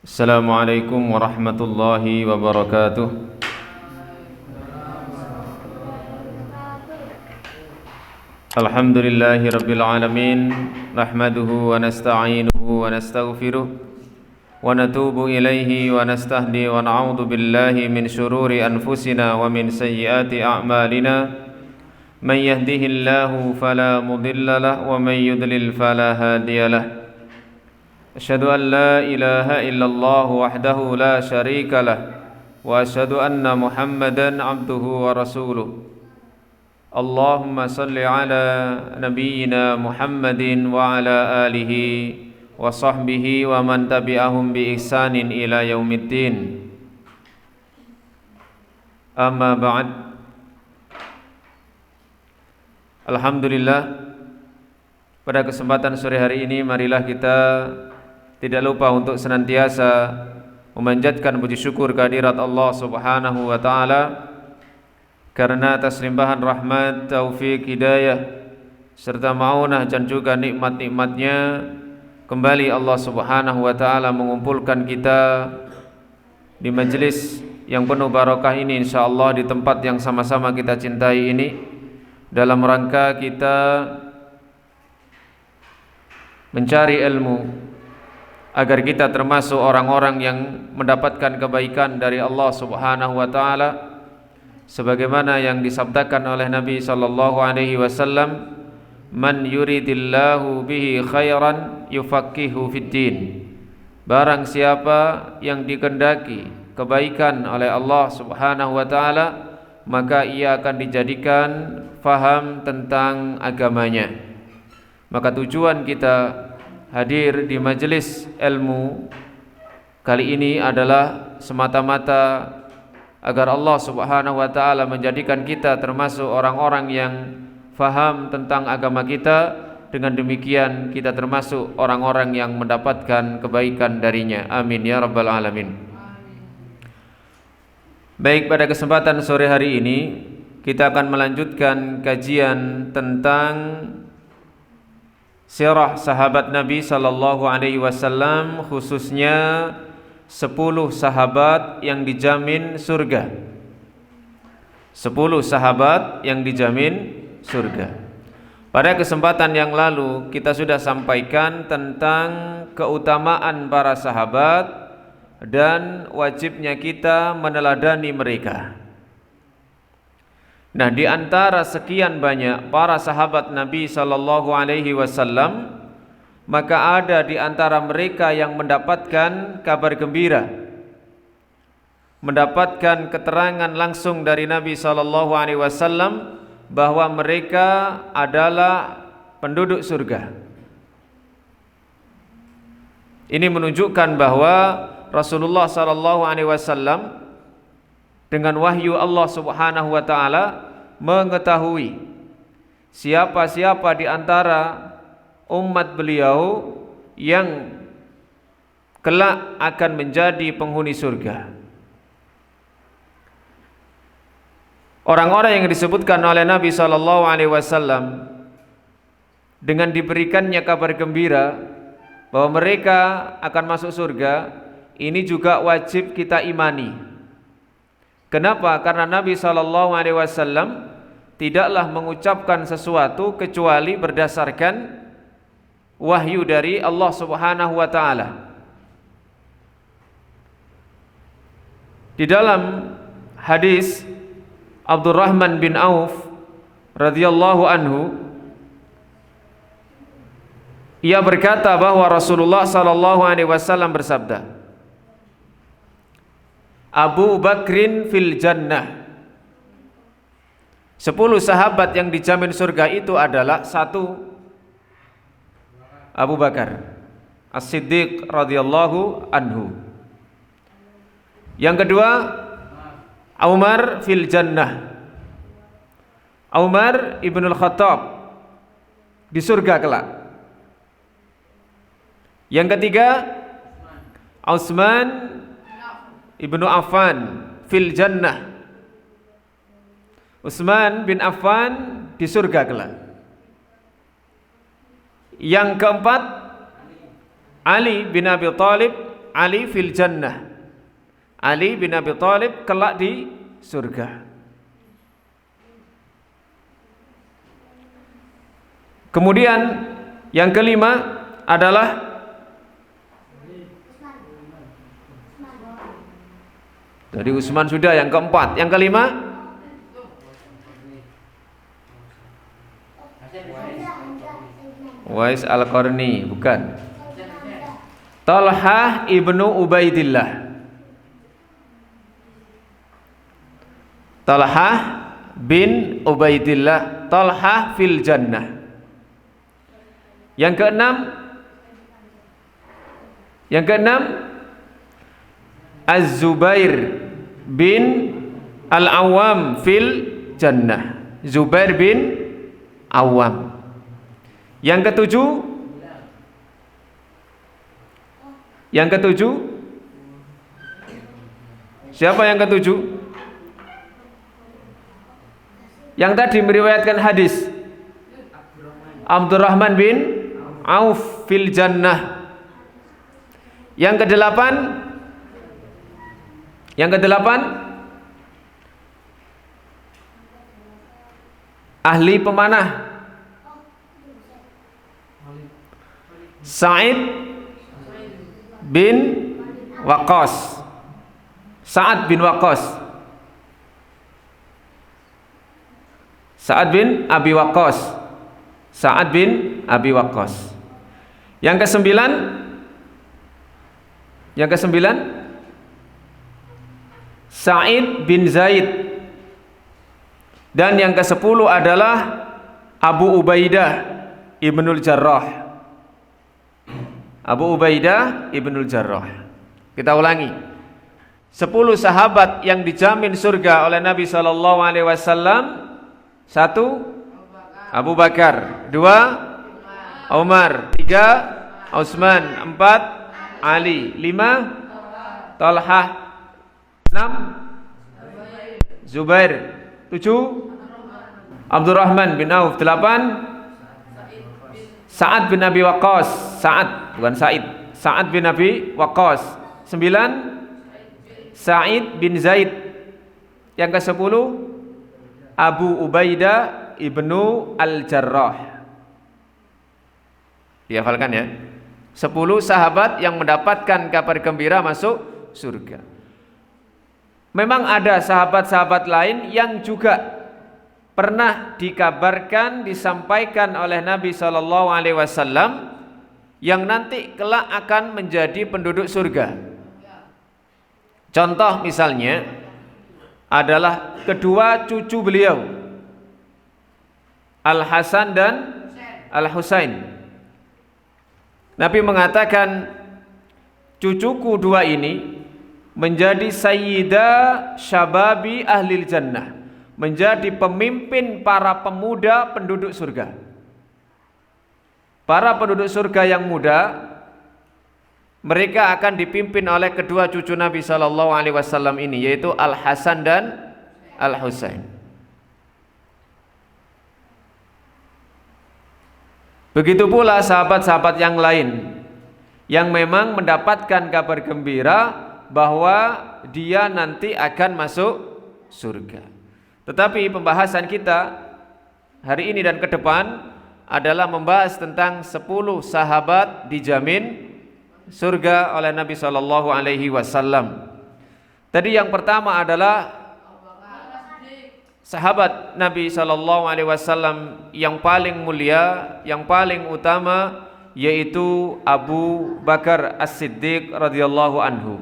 Assalamualaikum warahmatullahi wabarakatuh. Alhamdulillahi rabbil alamin. Nahmaduhu wa nasta'inuhu wa nastaghfiruh wa natubu ilaihi wa nastahdi wa na'udzu billahi min syururi anfusina wa min sayyiati a'malina. Man yahdihillahu fala mudilla lahu wa man yudlil fala hadiya lahu. Asyhadu an la ilaha illallah wahdahu la syarika lah wa asyhadu anna Muhammadan abduhu wa rasuluh. Allahumma salli ala nabiyyina Muhammadin wa ala alihi wa sahbihi wa man tabi'ahum bi ihsanin ila yaumiddin. Amma ba'd. Alhamdulillah, pada kesempatan sore hari ini marilah kita tidak lupa untuk senantiasa memanjatkan puji syukur kehadirat Allah Subhanahu wa taala, karena atas limpahan rahmat, taufik, hidayah serta maunah dan juga nikmat-nikmatnya kembali Allah Subhanahu wa taala mengumpulkan kita di majelis yang penuh barakah ini, insyaallah di tempat yang sama-sama kita cintai ini, dalam rangka kita mencari ilmu agar kita termasuk orang-orang yang mendapatkan kebaikan dari Allah Subhanahu wa taala, sebagaimana yang disabdakan oleh Nabi sallallahu alaihi wasallam, "Man yuridillahu bihi khairan yufaqihu fiddin." Barang siapa yang dikehendaki kebaikan oleh Allah Subhanahu wa taala, maka ia akan dijadikan faham tentang agamanya. Maka tujuan kita hadir di majelis ilmu kali ini adalah semata-mata agar Allah Subhanahu wa taala menjadikan kita termasuk orang-orang yang faham tentang agama kita. Dengan demikian kita termasuk orang-orang yang mendapatkan kebaikan darinya. Amin ya rabbal alamin. Baik, pada kesempatan sore hari ini kita akan melanjutkan kajian tentang sirah sahabat Nabi sallallahu alaihi wasallam, khususnya 10 sahabat yang dijamin surga. 10 sahabat yang dijamin surga. Pada kesempatan yang lalu kita sudah sampaikan tentang keutamaan para sahabat dan wajibnya kita meneladani mereka. Nah, di antara sekian banyak para sahabat Nabi sallallahu alaihi wasallam, maka ada di antara mereka yang mendapatkan kabar gembira, mendapatkan keterangan langsung dari Nabi sallallahu alaihi wasallam bahwa mereka adalah penduduk surga. Ini menunjukkan bahwa Rasulullah sallallahu alaihi wasallam dengan wahyu Allah Subhanahu wa taala mengetahui siapa-siapa di antara umat beliau yang kelak akan menjadi penghuni surga. Orang-orang yang disebutkan oleh Nabi sallallahu alaihi wasallam dengan diberikannya kabar gembira bahwa mereka akan masuk surga, ini juga wajib kita imani. Kenapa? Karena Nabi sallallahu alaihi wasallam tidaklah mengucapkan sesuatu kecuali berdasarkan wahyu dari Allah Subhanahu wa taala. Di dalam hadis Abdurrahman bin Auf radhiyallahu anhu, ia berkata bahwa Rasulullah sallallahu alaihi wasallam bersabda, Abu Bakrin fil jannah. 10 sahabat yang dijamin surga itu adalah: 1, Abu Bakar As-Siddiq radhiyallahu anhu. Yang kedua, Umar fil jannah. Umar ibnul Khattab di surga kelak. Yang ketiga, Utsman ibnu Affan fil jannah. Utsman bin Affan di surga kelak. Yang keempat, Ali bin Abi Thalib Ali fil jannah. Ali bin Abi Thalib kelak di surga. Kemudian yang kelima adalah dari Utsman sudah, yang keempat. Yang kelima Uwais Al-Qarni, bukan. Talhah ibnu Ubaidillah. Talhah bin Ubaidillah. Talhah fil jannah. Yang keenam Az-Zubair bin Al-Awwam fil jannah. Zubair bin Awwam. Yang ketujuh siapa yang ketujuh? Yang tadi meriwayatkan hadis, Abdurrahman bin Auf fil jannah. Yang kedelapan ahli pemanah, Sa'id bin Waqqas. Sa'ad bin Waqqas. Sa'ad bin Abi Waqqas. Sa'ad bin Abi Waqqas. Yang kesembilan Sa'id bin Zaid. Dan yang ke-10 adalah Abu Ubaidah Ibnul Jarrah. Abu Ubaidah Ibnul Jarrah. Kita ulangi. 10 sahabat yang dijamin surga oleh Nabi sallallahu alaihi wasallam. 1 Abu Bakar, 2 Umar, 3 Utsman, 4 Ali, 5 Talhah, 6 Zubair, 7 Abdurrahman bin Auf, 8 Sa'ad bin Abi Waqqas. Sa'ad, bukan Sa'id. Sa'ad bin Abi Waqqas. 9 Sa'id bin Zaid. Yang ke-10 Abu Ubaidah Ibnu Al-Jarrah. Dihafalkan ya. 10 sahabat yang mendapatkan kabar gembira masuk surga. Memang ada sahabat-sahabat lain yang juga pernah dikabarkan, disampaikan oleh Nabi sallallahu alaihi wasallam yang nanti kelak akan menjadi penduduk surga. Contoh misalnya adalah kedua cucu beliau, Al-Hasan dan Al-Husain. Nabi mengatakan, cucuku dua ini menjadi sayyida syababi ahlil jannah, menjadi pemimpin para pemuda penduduk surga. Para penduduk surga yang muda, mereka akan dipimpin oleh kedua cucu Nabi sallallahu alaihi wasallam ini, yaitu Al-Hasan dan Al-Husain. Begitu pula sahabat-sahabat yang lain yang memang mendapatkan kabar gembira bahwa dia nanti akan masuk surga. Tetapi pembahasan kita hari ini dan ke depan adalah membahas tentang 10 sahabat dijamin surga oleh Nabi sallallahu alaihi wasallam. Tadi yang pertama adalah sahabat Nabi sallallahu alaihi wasallam yang paling mulia, yang paling utama, yaitu Abu Bakar As-Siddiq radhiyallahu anhu.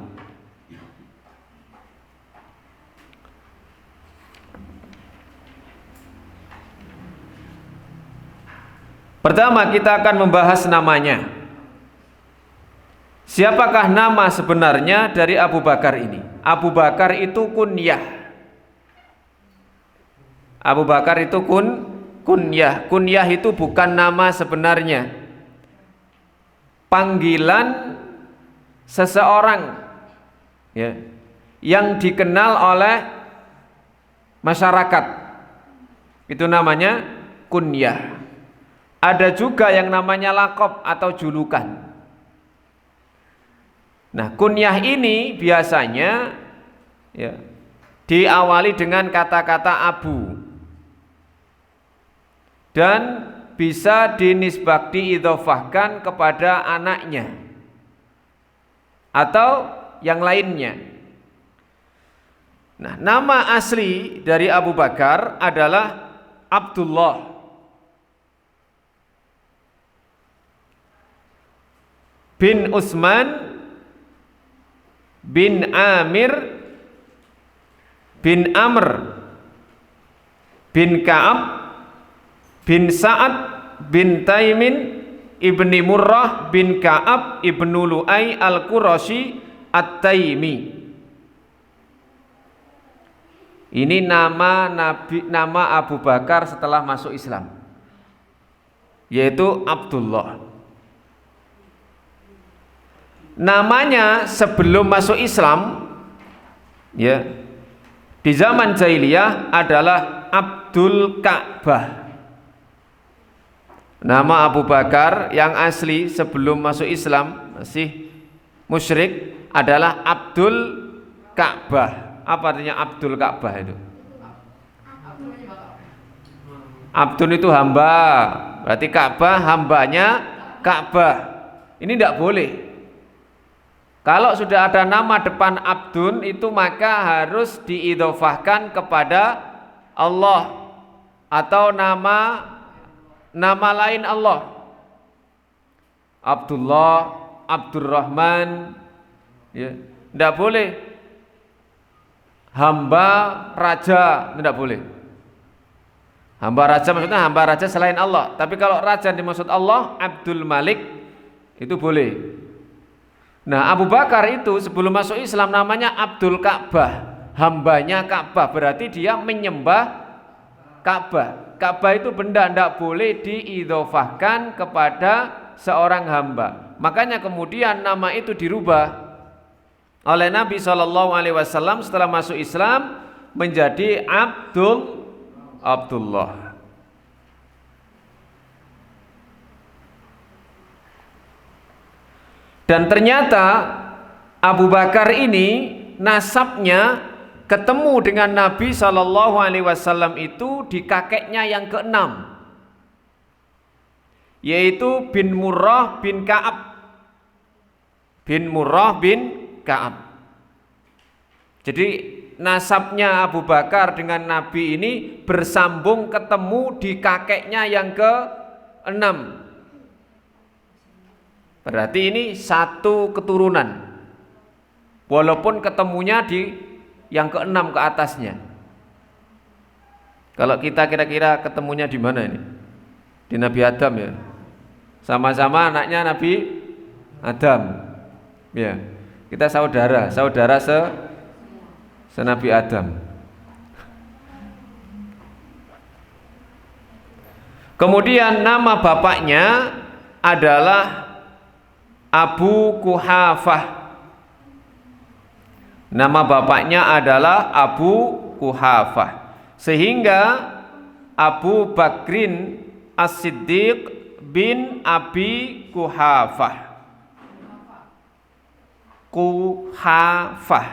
Pertama kita akan membahas namanya. Siapakah nama sebenarnya dari Abu Bakar ini? Abu Bakar itu kunyah. Abu Bakar itu kunyah. Kunyah itu bukan nama sebenarnya. Panggilan seseorang ya, yang dikenal oleh masyarakat. Itu namanya kunyah. Ada juga yang namanya laqab atau julukan. Nah, kunyah ini biasanya ya, diawali dengan kata-kata Abu dan bisa diidhofahkan kepada anaknya atau yang lainnya. Nah, nama asli dari Abu Bakar adalah Abdullah bin Utsman bin Amir bin Amr bin Ka'ab bin Sa'ad bin Taimin ibni Murrah bin Ka'ab ibnu Lu'ay al-Qurashi at-Taimi. Ini nama Abu Bakar setelah masuk Islam, yaitu Abdullah. Namanya sebelum masuk Islam, ya, di zaman jahiliyah adalah Abdul Ka'bah. Nama Abu Bakar yang asli sebelum masuk Islam masih musyrik adalah Abdul Ka'bah. Apa artinya Abdul Ka'bah itu? Abdul itu hamba, berarti Ka'bah hambanya Ka'bah. Ini tidak boleh. Kalau sudah ada nama depan Abdun itu maka harus diidhofahkan kepada Allah atau nama lain Allah. Abdullah, Abdurrahman, ya, tidak boleh. Hamba raja tidak boleh. Hamba raja maksudnya hamba raja selain Allah. Tapi kalau raja dimaksud Allah, Abdul Malik itu boleh. Nah, Abu Bakar itu sebelum masuk Islam namanya Abdul Ka'bah, hambanya Ka'bah, berarti dia menyembah Ka'bah. Ka'bah itu benda tidak boleh diidhofahkan kepada seorang hamba. Makanya kemudian nama itu dirubah oleh Nabi SAW setelah masuk Islam menjadi Abdullah. Dan ternyata Abu Bakar ini nasabnya ketemu dengan Nabi SAW itu di kakeknya yang keenam, yaitu bin Murrah bin Ka'ab. Bin Murrah bin Ka'ab. Jadi nasabnya Abu Bakar dengan Nabi ini bersambung ketemu di kakeknya yang keenam. Berarti ini satu keturunan, walaupun ketemunya di yang keenam ke atasnya. Kalau kita kira-kira ketemunya di mana ini? Di Nabi Adam ya. Sama-sama anaknya Nabi Adam. Ya. Kita saudara Nabi Adam. Kemudian nama bapaknya adalah Abu Kuhafah. Nama bapaknya adalah Abu Kuhafah. Sehingga Abu Bakrin As-Siddiq bin Abi Kuhafah. Kuhafah.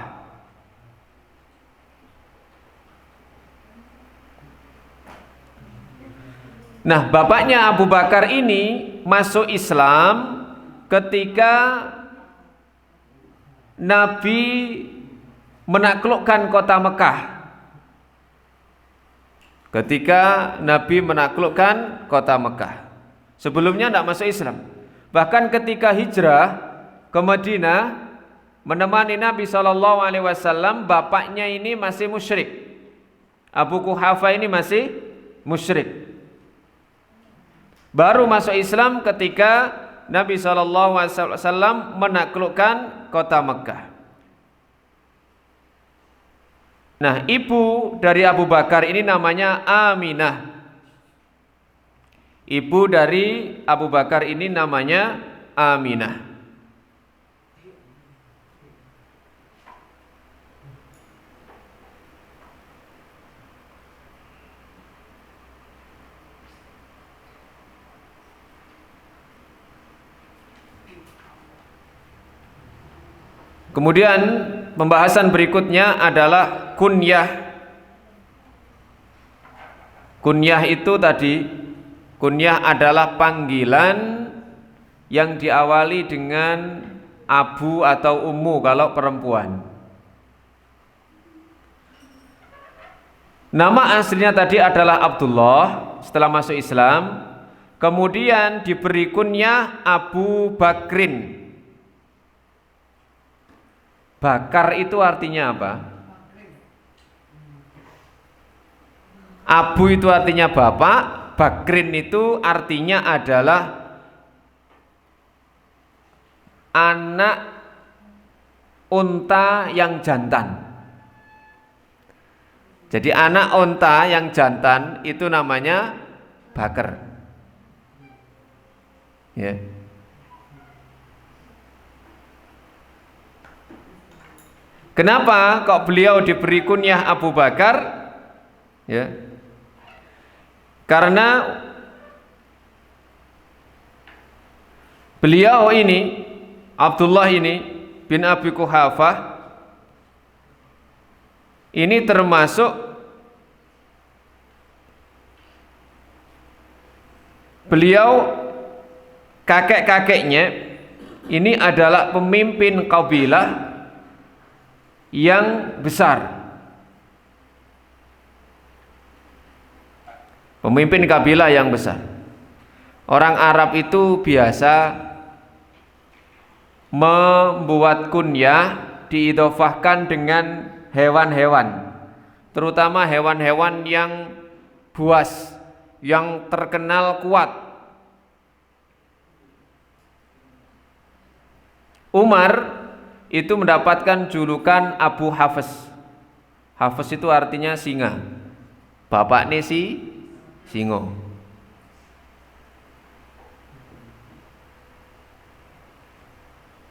Nah, bapaknya Abu Bakar ini masuk Islam ketika Nabi menaklukkan kota Mekah. Sebelumnya tidak masuk Islam. Bahkan ketika hijrah ke Madinah menemani Nabi SAW, bapaknya ini masih musyrik. Abu Kuhafah ini masih musyrik. Baru masuk Islam ketika Nabi SAW menaklukkan kota Mekah. Nah, ibu dari Abu Bakar ini namanya Aminah. Ibu dari Abu Bakar ini namanya Aminah. Kemudian pembahasan berikutnya adalah kunyah. Kunyah itu tadi, kunyah adalah panggilan yang diawali dengan abu atau ummu kalau perempuan. Nama aslinya tadi adalah Abdullah setelah masuk Islam, kemudian diberi kunyah Abu Bakrin. Bakar itu artinya apa? Abu itu artinya bapak, Bakrin itu artinya adalah anak unta yang jantan. Jadi anak unta yang jantan itu namanya Bakar. Ya. Kenapa kok beliau diberi kunyah Abu Bakar? Ya. Karena beliau ini, Abdullah ini bin Abi Quhafah, ini termasuk beliau kakek-kakeknya ini adalah pemimpin kabilah yang besar. Pemimpin kabilah yang besar. Orang Arab itu biasa membuat kunyah diidhofahkan dengan hewan-hewan, terutama hewan-hewan yang buas, yang terkenal kuat. Umar itu mendapatkan julukan Abu Hafs. Hafs itu artinya singa. Bapaknya si singo.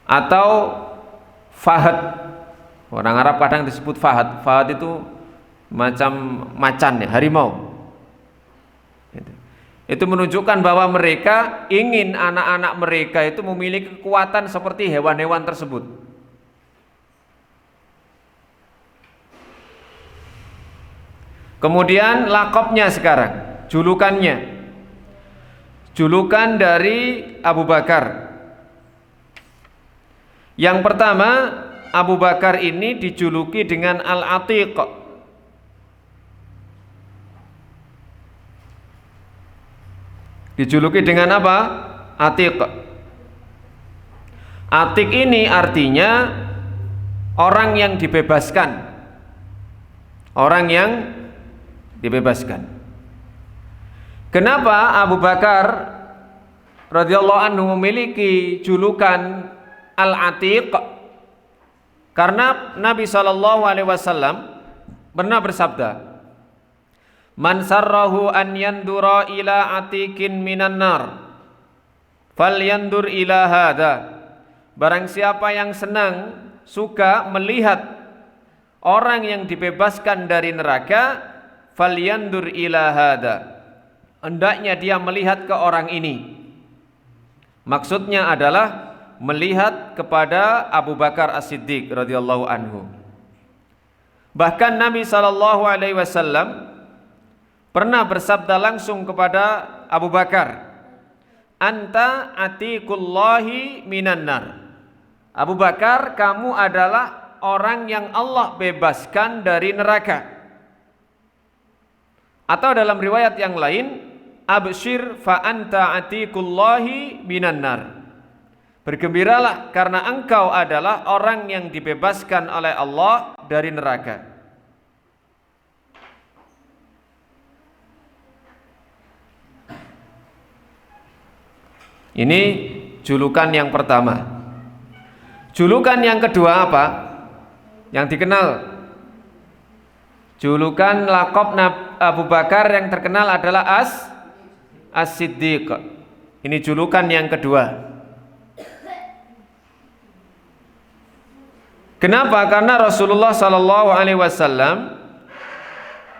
Atau Fahad. Orang Arab kadang disebut Fahad. Fahad itu macam macan ya, harimau. Itu menunjukkan bahwa mereka ingin anak-anak mereka itu memiliki kekuatan seperti hewan-hewan tersebut. Kemudian lakopnya sekarang, julukannya. Julukan dari Abu Bakar. Yang pertama, Abu Bakar ini dijuluki dengan Al-Atiq. Dijuluki dengan apa? Atiq. Atiq ini artinya orang yang dibebaskan. Orang yang dibebaskan. Kenapa Abu Bakar radhiyallahu anhu memiliki julukan Al-Atiq? Karena Nabi SAW pernah bersabda, "Man sarrahu an yandura ila atiqin minan nar, falyandur ila hadha." Barang siapa yang senang, suka melihat orang yang dibebaskan dari neraka, falyandur ila hadha, hendaknya dia melihat ke orang ini. Maksudnya adalah melihat kepada Abu Bakar As-Siddiq radhiyallahu anhu. Bahkan Nabi SAW pernah bersabda langsung kepada Abu Bakar, "Anta atiqullahi minan nar." Abu Bakar, kamu adalah orang yang Allah bebaskan dari neraka. Atau dalam riwayat yang lain, "Abshir fa anta atiqullahi minan nar." Bergembiralah karena engkau adalah orang yang dibebaskan oleh Allah dari neraka. Ini julukan yang pertama. Julukan yang kedua apa? Yang dikenal. Julukan lakop Abu Bakar yang terkenal adalah As-Siddiq. Ini julukan yang kedua. Kenapa? Karena Rasulullah SAW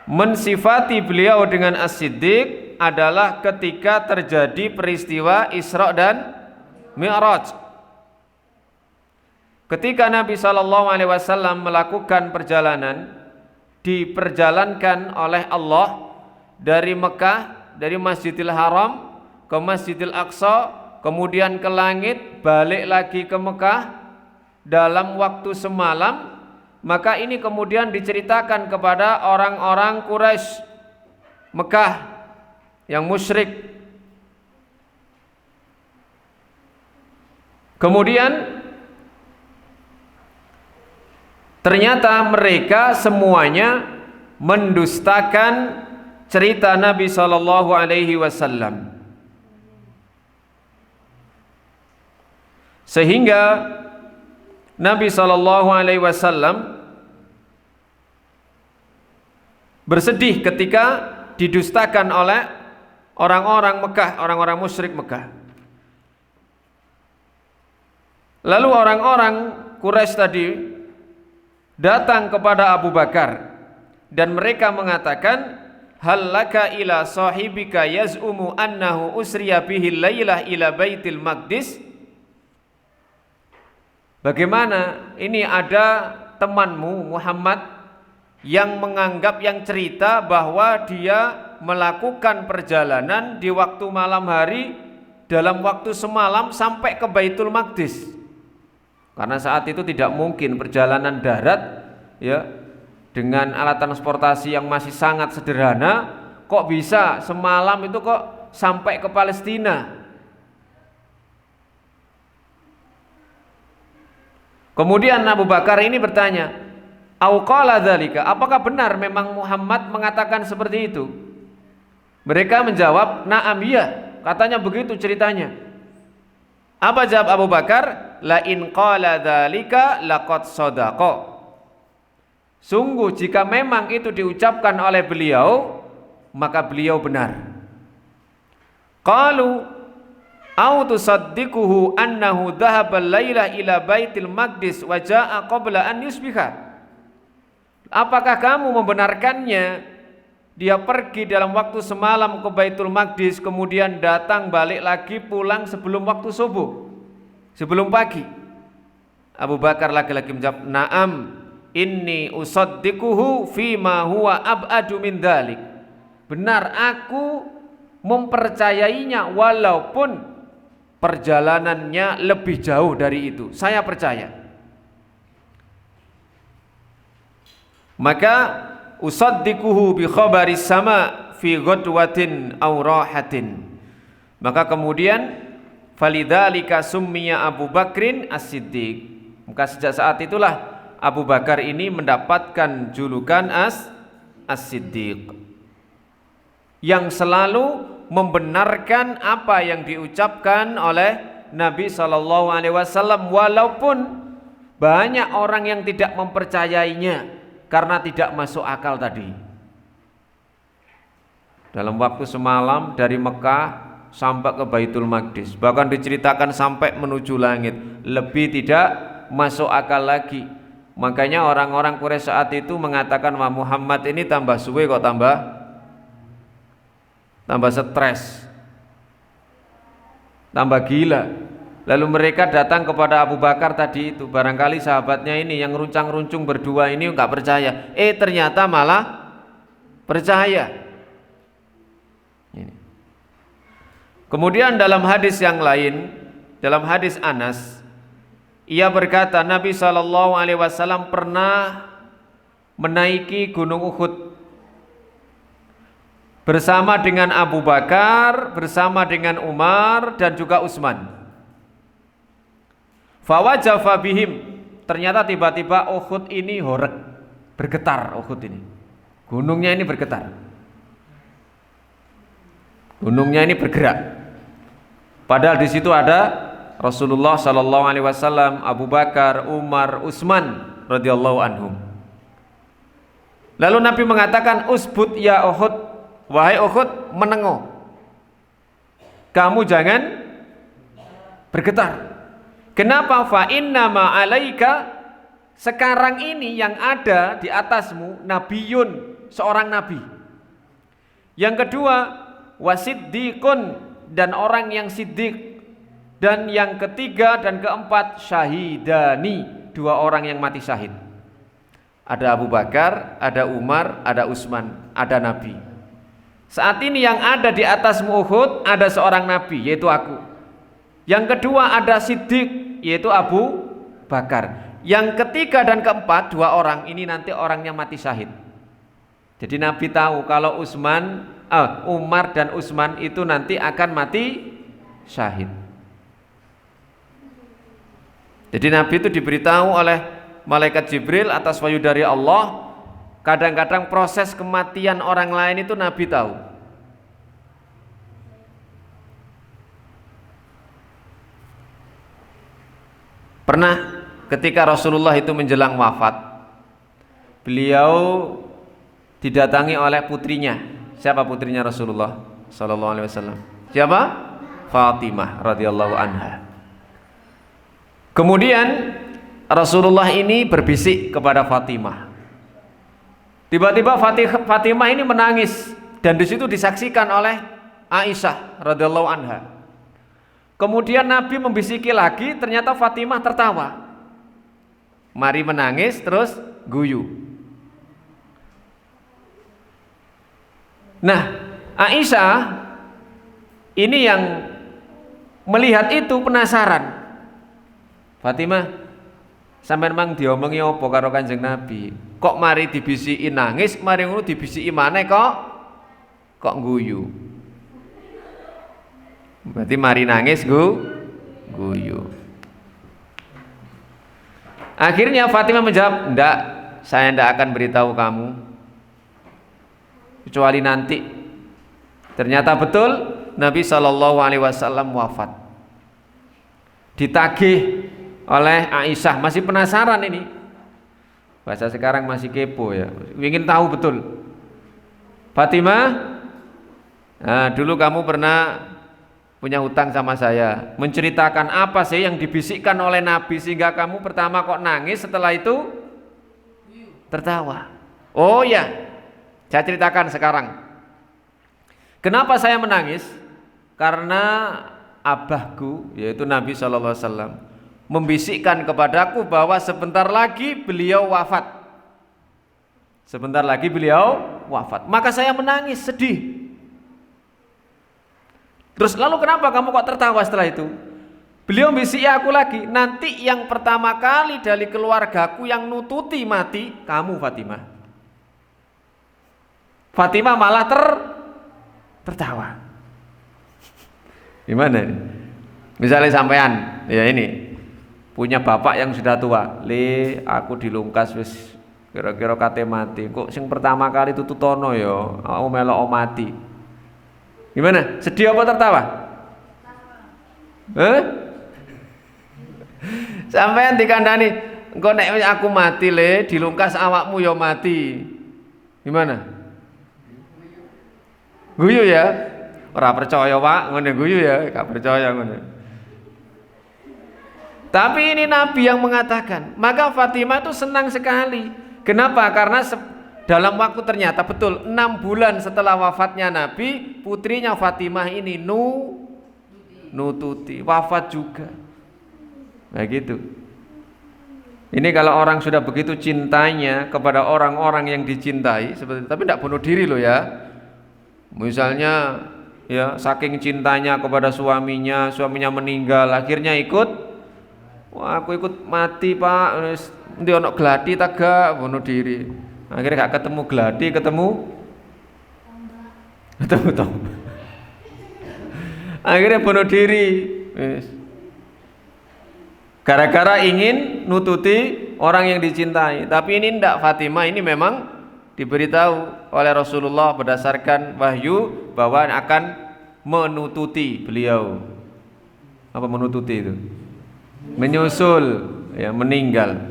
mensifati beliau dengan As-Siddiq adalah ketika terjadi peristiwa Isra dan Mi'raj. ketika Nabi SAW melakukan perjalanan, diperjalankan oleh Allah dari Mekah, dari Masjidil Haram ke Masjidil Aqsa, kemudian ke langit, balik lagi ke Mekah dalam waktu semalam, maka ini kemudian diceritakan kepada orang-orang Quraisy Mekah yang musyrik. Kemudian ternyata mereka semuanya mendustakan cerita Nabi sallallahu alaihi wasallam. Sehingga Nabi sallallahu alaihi wasallam bersedih ketika didustakan oleh orang-orang Mekah, orang-orang musyrik Mekah. Lalu orang-orang Quraisy tadi datang kepada Abu Bakar dan mereka mengatakan, hal laka ila sahibika yaz'umu annahu usriya bihi lailah ila Baitil Maqdis. Bagaimana ini ada temanmu Muhammad yang menganggap, yang cerita bahwa dia melakukan perjalanan di waktu malam hari dalam waktu semalam sampai ke Baitul Maqdis. Karena saat itu tidak mungkin perjalanan darat ya dengan alat transportasi yang masih sangat sederhana, kok bisa semalam itu kok sampai ke Palestina. Kemudian Abu Bakar ini bertanya, au qala dzalika, apakah benar memang Muhammad mengatakan seperti itu? Mereka menjawab, na'am, iya, katanya begitu ceritanya. Apa jawab Abu Bakar? La in qala dzalika laqad shadaqa. Sungguh jika memang itu diucapkan oleh beliau, maka beliau benar. Qalu au tusaddiquhu annahu dhahaba lailah ila Baitil Maqdis wa jaa'a qabla an yusbiha. Apakah kamu membenarkannya dia pergi dalam waktu semalam ke Baitul Maqdis, kemudian datang balik lagi pulang sebelum waktu subuh, sebelum pagi? Abu Bakar lagi-lagi menjawab, na'am, inni usaddiquhu fima huwa ab'adu min dzalik. Benar, aku mempercayainya walaupun perjalanannya lebih jauh dari itu. Saya percaya. Maka usaddiquhu bi khabaris sama fi ghadwatin aw rahatin. Maka kemudian falidzalika summiya Abu Bakrin As-Siddiq. Maka sejak saat itulah Abu Bakar ini mendapatkan julukan As-Siddiq, yang selalu membenarkan apa yang diucapkan oleh Nabi sallallahu alaihi wasallam walaupun banyak orang yang tidak mempercayainya karena tidak masuk akal tadi. Dalam waktu semalam dari Mekah sampai ke Baitul Maqdis, bahkan diceritakan sampai menuju langit, lebih tidak masuk akal lagi. Makanya orang-orang Quraisy saat itu mengatakan, wah, Muhammad ini tambah suwe kok tambah stres, tambah gila. Lalu mereka datang kepada Abu Bakar tadi itu, barangkali sahabatnya ini yang runcang-runcung berdua ini enggak percaya, ternyata malah percaya. Ini. Kemudian dalam hadis yang lain, dalam hadis Anas, ia berkata Nabi SAW pernah menaiki Gunung Uhud bersama dengan Abu Bakar, bersama dengan Umar dan juga Utsman. Fawajafa bihim, ternyata tiba-tiba Uhud ini horeg, bergetar. Uhud ini, gunungnya ini bergetar, gunungnya ini bergerak. Padahal di situ ada Rasulullah sallallahu alaihi wasallam, Abu Bakar, Umar, Utsman radhiyallahu anhum. Lalu Nabi mengatakan, usbut ya Uhud, wahai Uhud, menengo, kamu jangan bergetar. Kenapa? Fa inna ma alaika, sekarang ini yang ada di atasmu nabiyun, seorang nabi. Yang kedua, wasiddiqun, dan orang yang siddiq. Dan yang ketiga dan keempat syahidani, 2 orang yang mati syahid. Ada Abu Bakar, ada Umar, ada Utsman, ada Nabi. Saat ini yang ada di atas Uhud ada seorang Nabi, yaitu aku. Yang kedua ada Siddiq, yaitu Abu Bakar. Yang ketiga dan keempat 2 orang ini nanti orangnya mati syahid. Jadi Nabi tahu kalau Umar dan Utsman itu nanti akan mati syahid. Jadi Nabi itu diberitahu oleh malaikat Jibril atas wahyu dari Allah. Kadang-kadang proses kematian orang lain itu Nabi tahu. Pernah ketika Rasulullah itu menjelang wafat, beliau didatangi oleh putrinya. Siapa putrinya Rasulullah sallallahu alaihi wasallam? Siapa? Fatimah radhiyallahu anha. Kemudian Rasulullah ini berbisik kepada Fatimah. Tiba-tiba Fatimah ini menangis dan di situ disaksikan oleh Aisyah radhiyallahu anha. Kemudian Nabi membisiki lagi, ternyata Fatimah tertawa. Mari menangis terus guyu. Nah, Aisyah ini yang melihat itu penasaran. Fatimah, sampean mang diomongi apa karo Kanjeng Nabi? Kok mari dibisiki nangis, mari ngono dibisiki maneh kok guyu. Berarti mari nangis guyu. Akhirnya Fatimah menjawab, "Enggak, saya enggak akan beritahu kamu kecuali nanti." Ternyata betul Nabi Shallallahu alaihi wasallam wafat. Ditagih oleh Aisyah, masih penasaran ini. Bahasa sekarang masih kepo ya, ingin tahu betul. Fatimah, nah, dulu kamu pernah punya hutang sama saya. Menceritakan apa sih yang dibisikkan oleh Nabi sehingga kamu pertama kok nangis, setelah itu tertawa. Oh ya, saya ceritakan sekarang. Kenapa saya menangis? Karena abahku, yaitu Nabi SAW, membisikkan kepadaku bahwa sebentar lagi beliau wafat. Sebentar lagi beliau wafat. Maka saya menangis, sedih. Terus lalu kenapa kamu kok tertawa setelah itu? Beliau bisiki aku lagi, nanti yang pertama kali dari keluargaku yang nututi mati, kamu Fatimah. Fatimah malah tertawa. Gimana ini? Misalnya sampean, ya ini punya bapak yang sudah tua, aku dilungkas wis kira-kira kate mati. Kok sing pertama kali tututono ya, aku melok mati. Gimana? Sedih apa tertawa? Sampean dikandani, engko nek aku mati dilungkas awakmu ya mati. Gimana? Guyu ya? Ora percaya, Pak, ngene guyu ya, gak percaya ngene. Tapi ini Nabi yang mengatakan, maka Fatimah itu senang sekali. Kenapa? Karena dalam waktu ternyata betul 6 bulan setelah wafatnya Nabi, putrinya Fatimah ini nututi wafat juga. Nah gitu. Ini kalau orang sudah begitu cintanya kepada orang-orang yang dicintai seperti itu, tapi tidak bunuh diri loh ya. Misalnya ya saking cintanya kepada suaminya meninggal, akhirnya wah aku ikut mati Pak, ndi ono gladi tak gak bunuh diri. Akhirnya gak ketemu gladi, ketemu tombak. Akhirnya bunuh diri. Gara-gara ingin nututi orang yang dicintai. Tapi ini ndak, Fatimah ini memang diberitahu oleh Rasulullah berdasarkan wahyu bahwa akan menututi beliau. Apa menututi itu? Menyusul, ya, meninggal.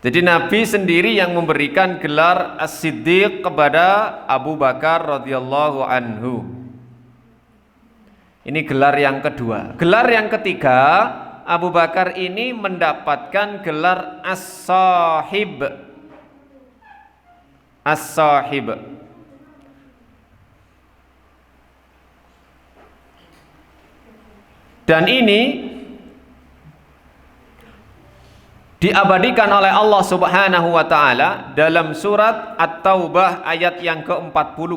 Jadi Nabi sendiri yang memberikan gelar As-Siddiq kepada Abu Bakar radhiyallahu anhu. Ini gelar yang kedua. Gelar yang ketiga, Abu Bakar ini mendapatkan gelar As-Sahib. As-Sahib. Dan ini diabadikan oleh Allah Subhanahu wa taala dalam surat At-Taubah ayat yang ke-40.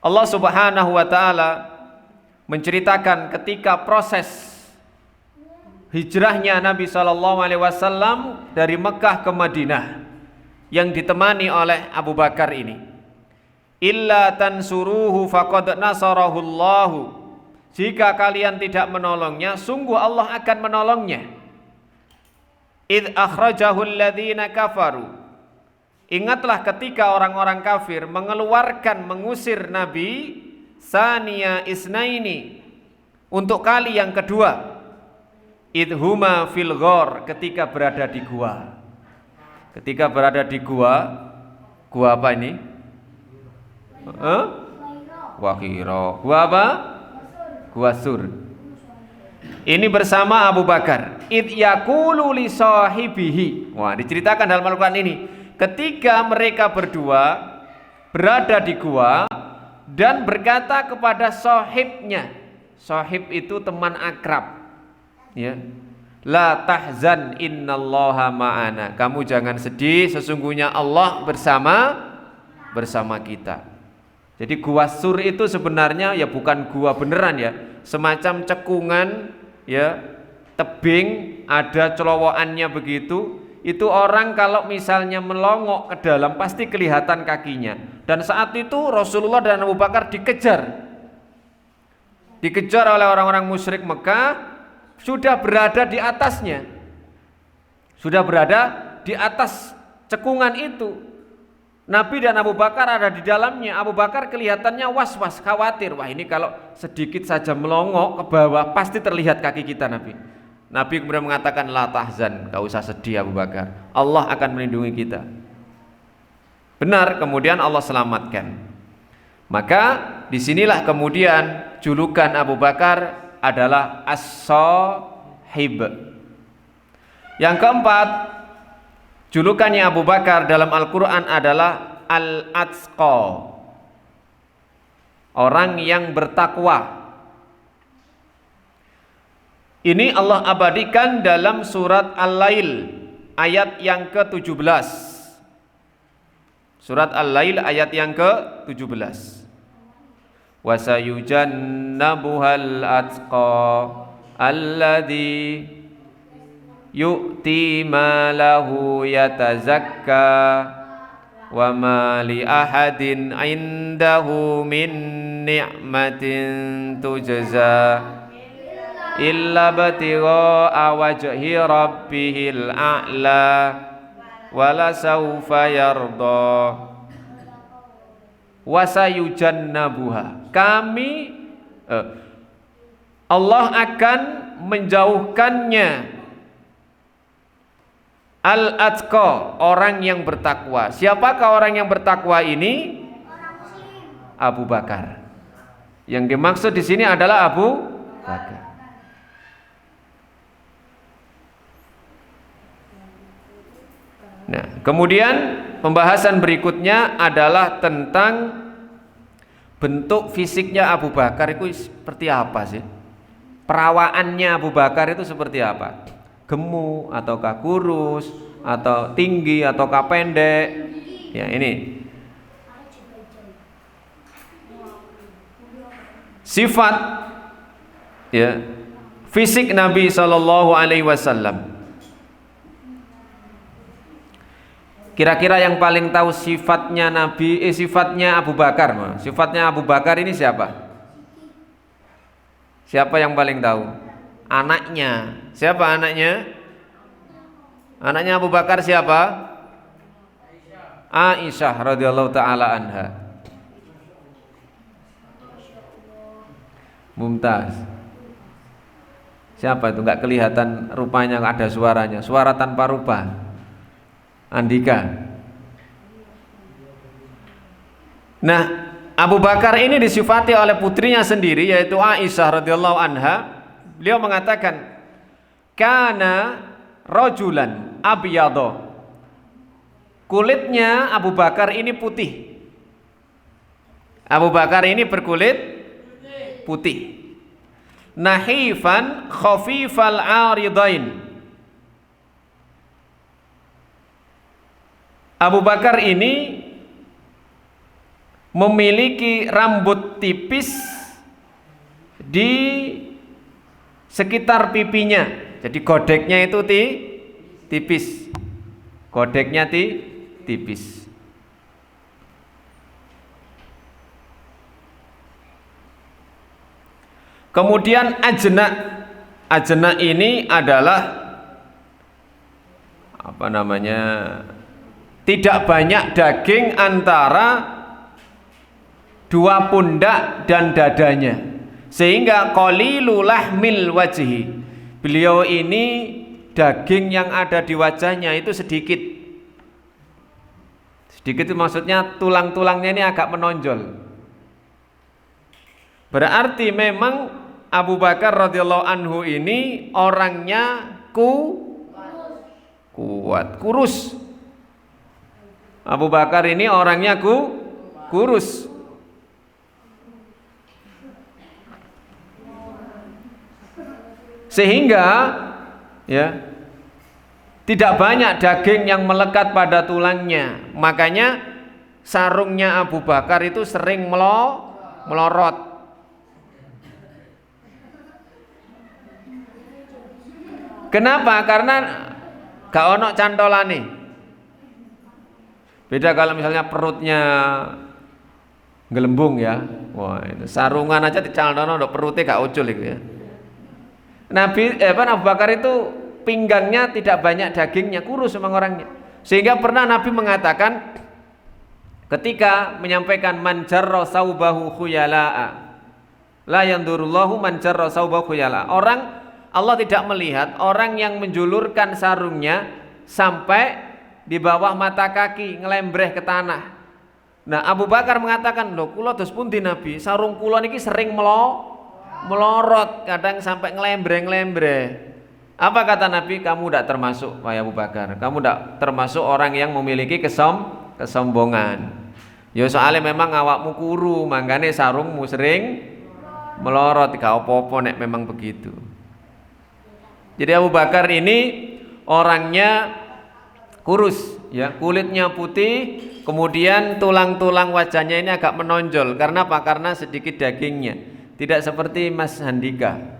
Allah Subhanahu wa taala menceritakan ketika proses hijrahnya Nabi sallallahu alaihi wasallam dari Mekah ke Madinah yang ditemani oleh Abu Bakar ini. Illa tansuruhu faqad nasarahu Allah. Jika kalian tidak menolongnya, sungguh Allah akan menolongnya. Id akhrajahu alladhina kafaru. Ingatlah ketika orang-orang kafir mengusir Nabi saniya isnaini, untuk kali yang kedua. Idhuma fil ghor, ketika berada di gua. Ketika berada di gua apa ini? Wahiro. Gua apa? Gua Sur. Ini bersama Abu Bakar. Id yaqulu li sahibihi. Wah, diceritakan dalam Al-Qur'an ini. Ketika mereka berdua berada di gua dan berkata kepada sahibnya. Sahib itu teman akrab. Ya. La tahzan innallaha ma'ana. Kamu jangan sedih, sesungguhnya Allah bersama kita. Jadi gua Sur itu sebenarnya ya bukan gua beneran ya, semacam cekungan ya, tebing, ada celowokannya begitu. Itu orang kalau misalnya melongok ke dalam pasti kelihatan kakinya. Dan saat itu Rasulullah dan Abu Bakar dikejar oleh orang-orang musyrik Mekah, sudah berada di atasnya, sudah berada di atas cekungan itu. Nabi dan Abu Bakar ada di dalamnya. Abu Bakar kelihatannya was-was, khawatir. Wah, ini kalau sedikit saja melongok ke bawah pasti terlihat kaki kita. Nabi kemudian mengatakan, la tahzan, gak usah sedih Abu Bakar, Allah akan melindungi kita. Benar, kemudian Allah selamatkan. Maka disinilah kemudian julukan Abu Bakar adalah As-Sahib. Yang keempat, julukannya Abu Bakar dalam Al-Quran adalah Al-Atqa, orang yang bertakwa. Ini Allah abadikan dalam surat Al-Lail ayat yang ke-17. Surat Al-Lail ayat yang ke-17. Wa sayujannabuhal atqa alladzi yu'ti malahu yatazakka wa ma li ahadin indahu min ni'matin tujza illa batigha wajhi rabbihil a'la wala sawfa yarda. Wasayujannabuha, Allah akan menjauhkannya al-atqa, orang yang bertakwa. Siapakah orang yang bertakwa ini? Abu Bakar. Yang dimaksud di sini adalah Abu Bakar. Nah, kemudian pembahasan berikutnya adalah tentang bentuk fisiknya Abu Bakar itu seperti apa sih? Perawaannya Abu Bakar itu seperti apa? Gemuk ataukah kurus, atau tinggi ataukah pendek? Ya, ini sifat ya fisik Nabi sallallahu alaihi wasallam. Kira-kira yang paling tahu sifatnya Nabi, sifatnya Abu Bakar. Sifatnya Abu Bakar ini siapa? Siapa yang paling tahu? Anaknya. Siapa anaknya? Anaknya Abu Bakar siapa? Aisyah radhiyallahu taala anha. Mumtaz. Siapa itu? Enggak kelihatan rupanya, ada suaranya. Suara tanpa rupa. Andika. Nah, Abu Bakar ini disifati oleh putrinya sendiri yaitu Aisyah radhiyallahu anha. Beliau mengatakan, kana rajulan abyadha. Kulitnya Abu Bakar ini putih. Abu Bakar ini berkulit putih. nahifan khafifal 'aridain. Abu Bakar ini memiliki rambut tipis di sekitar pipinya. Jadi godeknya itu tipis. Godeknya tipis. Kemudian ajna ini adalah apa namanya? Tidak banyak daging antara dua pundak dan dadanya, sehingga qalilul lahmil wajhi. Beliau ini daging yang ada di wajahnya itu sedikit. Sedikit itu maksudnya tulang-tulangnya ini agak menonjol. Berarti memang Abu Bakar radhiyallahu anhu ini orangnya kuat, kurus. Abu Bakar ini orangnya kurus. Sehingga ya tidak banyak daging yang melekat pada tulangnya. Makanya sarungnya Abu Bakar itu sering melorot. Kenapa? Karena gak ono cantolane. Beda kalau misalnya perutnya gelembung ya. Wah, itu sarungan aja dicalon ndok perutnya gak ucul itu ya. Abu Bakar itu pinggangnya tidak banyak dagingnya, kurus memang orangnya. Sehingga pernah Nabi mengatakan ketika menyampaikan man jarra saubahu khuyala'a la yandurullahu man jarra saubahu khuyala'a. Allah tidak melihat orang yang menjulurkan sarungnya sampai di bawah mata kaki ngelembreh ke tanah. Nah, Abu Bakar mengatakan, "Lho, kula dos pundi Nabi? Sarung kula niki sering melorot, kadang sampai ngelembreh-ngelembreh." Apa kata Nabi? Kamu tidak termasuk, wahai Abu Bakar. Kamu tidak termasuk orang yang memiliki kesombongan. Ya soalnya memang awakmu kuru, mangkane sarungmu sering melorot. Gak apa-apa nek memang begitu. Jadi Abu Bakar ini orangnya kurus, ya, kulitnya putih, kemudian tulang-tulang wajahnya ini agak menonjol. Karena apa? Karena sedikit dagingnya. Tidak seperti Mas Handika.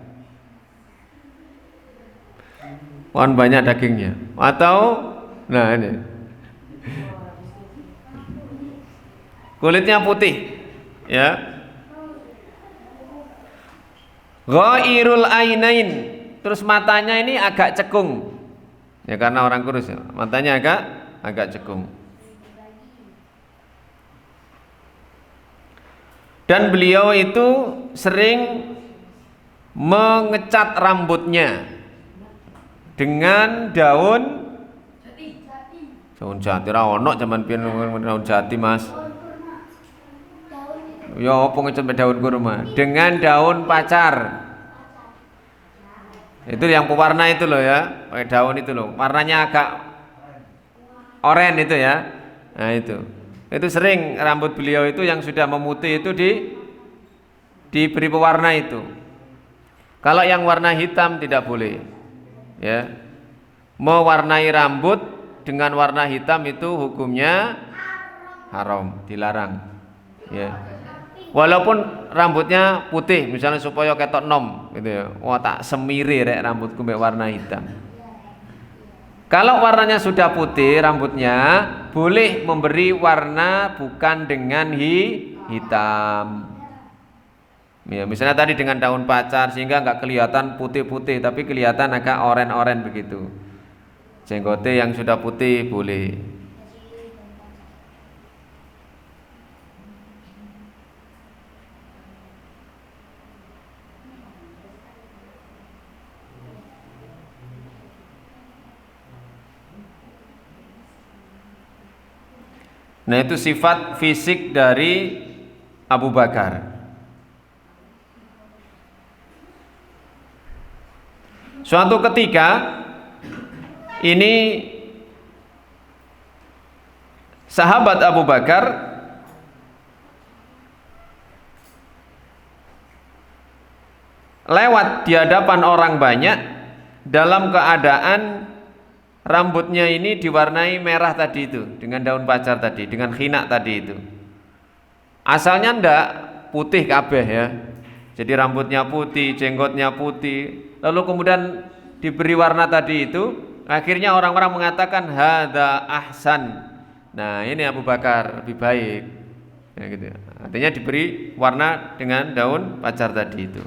Wan banyak dagingnya. Atau nah ini. Kulitnya putih, ya. Ghairul ainain. Terus matanya ini agak cekung. Ya karena orang kurus ya, matanya agak cekung. Dan beliau itu sering mengecat rambutnya dengan daun jati ra ono zaman piyen daun jati, Mas. Ya apa ngecat daun kurma? Dengan daun pacar. Itu yang pewarna itu loh ya, pakai daun itu loh, warnanya agak oranye itu ya. Nah itu sering rambut beliau itu yang sudah memutih itu diberi pewarna itu. Kalau yang warna hitam tidak boleh, ya. Mewarnai rambut dengan warna hitam itu hukumnya haram, dilarang, ya. Walaupun rambutnya putih, misalnya supaya ketok nom, gitu ya. Wah tak semiri rek rambutku mbek warna hitam. Kalau warnanya sudah putih rambutnya, boleh memberi warna bukan dengan hitam. Ya, misalnya tadi dengan daun pacar sehingga nggak kelihatan putih-putih, tapi kelihatan agak oren-oren begitu. Jenggote yang sudah putih boleh. Nah itu sifat fisik dari Abu Bakar. Suatu ketika ini sahabat Abu Bakar lewat di hadapan orang banyak dalam keadaan rambutnya ini diwarnai merah tadi itu, dengan daun pacar tadi, dengan khinak tadi itu. Asalnya ndak putih kabeh ya. Jadi rambutnya putih, jenggotnya putih, lalu kemudian diberi warna tadi itu, akhirnya orang-orang mengatakan hadza ahsan. Nah, ini Abu Bakar lebih baik. Ya, gitu. Artinya diberi warna dengan daun pacar tadi itu.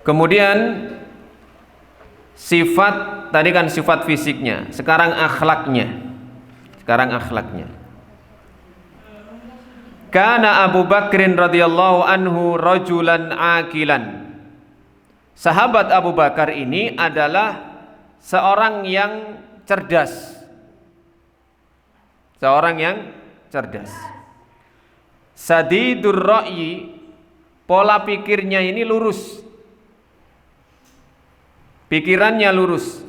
Kemudian sifat tadi kan sifat fisiknya, sekarang akhlaknya. Kana Abu Bakrin radhiyallahu anhu rajulan akilan. Sahabat Abu Bakar ini adalah seorang yang cerdas. Sadidur ra'yi, pola pikirnya ini lurus. Pikirannya lurus.